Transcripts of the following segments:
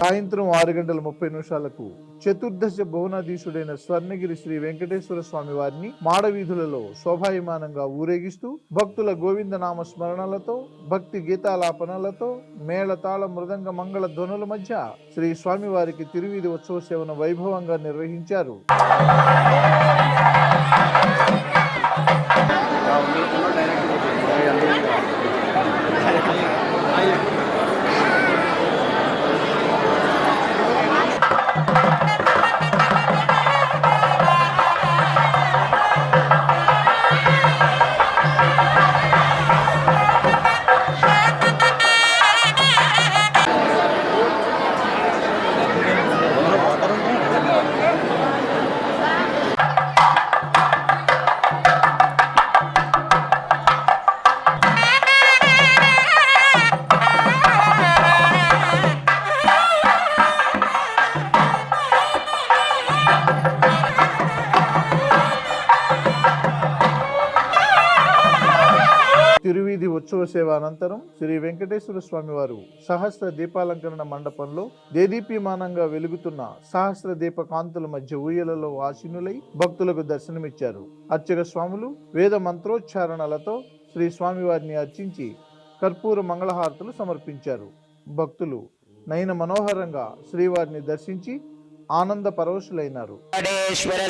సాయంత్రం 6:30 చతుర్దశ భువనాధీశుడైన స్వర్ణగిరి శ్రీ వెంకటేశ్వర స్వామి వారిని మాడవీధులలో శోభాయమానంగా ఊరేగిస్తూ భక్తుల గోవిందనామ స్మరణలతో భక్తి గీతాలాపనలతో మేళతాళ మృదంగ మంగళ ధ్వనుల మధ్య శ్రీ స్వామి వారికి తిరువీధి ఉత్సవ సేవను వైభవంగా నిర్వహించారు. తిరువీధి ఉత్సవ సేవ అనంతరం శ్రీ వెంకటేశ్వర స్వామి వారు సహస్ర దీపాలంకరణ మండపంలో దేదీప్యమానంగా వెలుగుతున్న సహస్ర దీప కాంతుల మధ్య ఊయలలో ఆసీనులై భక్తులకు దర్శనమిచ్చారు. అర్చక స్వాములు వేద మంత్రోచ్చారణలతో శ్రీ స్వామివారిని అర్చించి కర్పూర మంగళహారతులు సమర్పించారు. భక్తులు నయన మనోహరంగా శ్రీవారిని దర్శించి ఆనంద పరవశులైనారు.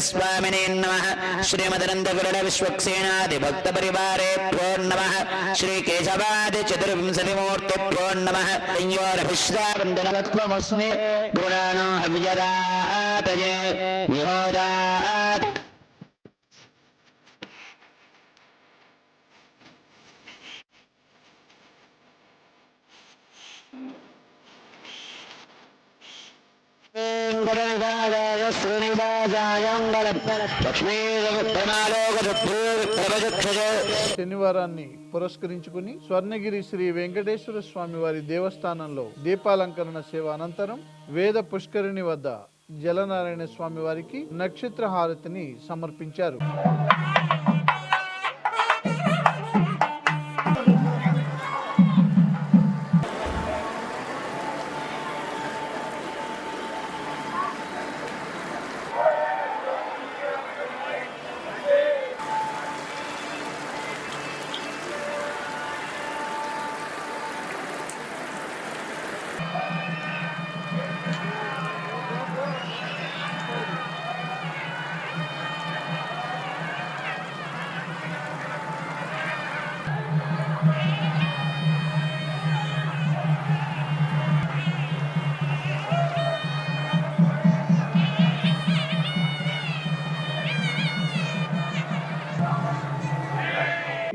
స్వామినే నమః. శ్రీమదనంద గరుడ విశ్వక్సేనాది భక్త పరివారేభ్యో నమః. శ్రీ కేశవాది చతుర్వింశతి మూర్తిభ్యో నమః. సంయోరభిష్టావందనవత్వమస్మి గుణానో హవ్యదాతయే విహోదాత్. శనివారాన్ని పురస్కరించుకుని స్వర్ణగిరి శ్రీ వెంకటేశ్వర స్వామి వారి దేవస్థానంలో దీపాలంకరణ సేవ అనంతరం వేద పుష్కరిణి వద్ద జలనారాయణ స్వామి వారికి నక్షత్ర హారతిని సమర్పించారు.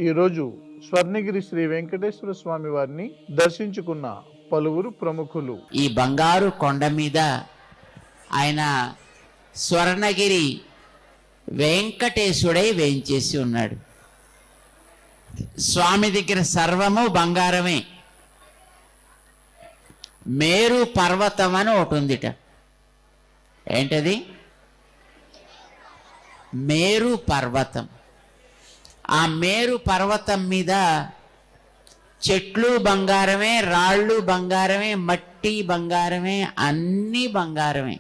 ఈరోజు స్వర్ణగిరి శ్రీ వెంకటేశ్వర స్వామి వారిని దర్శించుకున్న పలువురు ప్రముఖులు ఈ బంగారు కొండ మీద ఆయన స్వర్ణగిరి వెంకటేశుడై వేయించేసి ఉన్నాడు. స్వామి దగ్గర సర్వము బంగారమే. మేరు పర్వతం అని ఒకటి ఉందిట. ఏంటది? మేరు పర్వతం. ఆ మేరు పర్వతం మీద చెట్లు బంగారమే, రాళ్ళు బంగారమే, మట్టి బంగారమే, అన్నీ బంగారమే.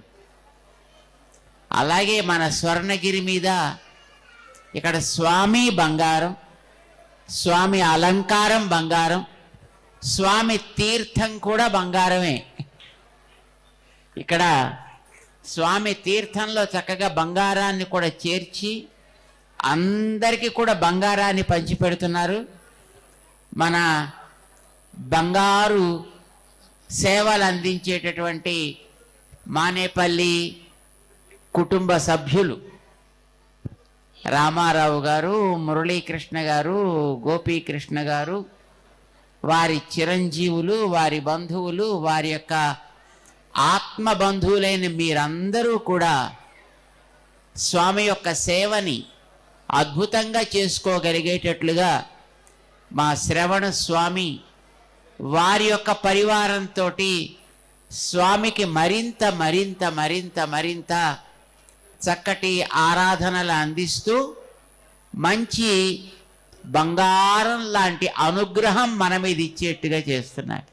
అలాగే మన స్వర్ణగిరి మీద ఇక్కడ స్వామి బంగారం, స్వామి అలంకారం బంగారం, స్వామి తీర్థం కూడా బంగారమే. ఇక్కడ స్వామి తీర్థంలో చక్కగా బంగారాన్ని కూడా చేర్చి అందరికీ కూడా బంగారాన్ని పంచిపెడుతున్నారు. మన బంగారు సేవలు అందించేటటువంటి మానేపల్లి కుటుంబ సభ్యులు రామారావు గారు, మురళీకృష్ణ గారు, గోపీకృష్ణ గారు, వారి చిరంజీవులు, వారి బంధువులు, వారి యొక్క ఆత్మ బంధువులైన మీరందరూ కూడా స్వామి యొక్క సేవని అద్భుతంగా చేసుకోగలిగేటట్లుగా మా శ్రవణ స్వామి వారి యొక్క పరివారంతో స్వామికి మరింత మరింత మరింత మరింత చక్కటి ఆరాధనలు అందిస్తూ మంచి బంగారం లాంటి అనుగ్రహం మన మీద ఇచ్చేట్టుగా చేస్తున్నారు.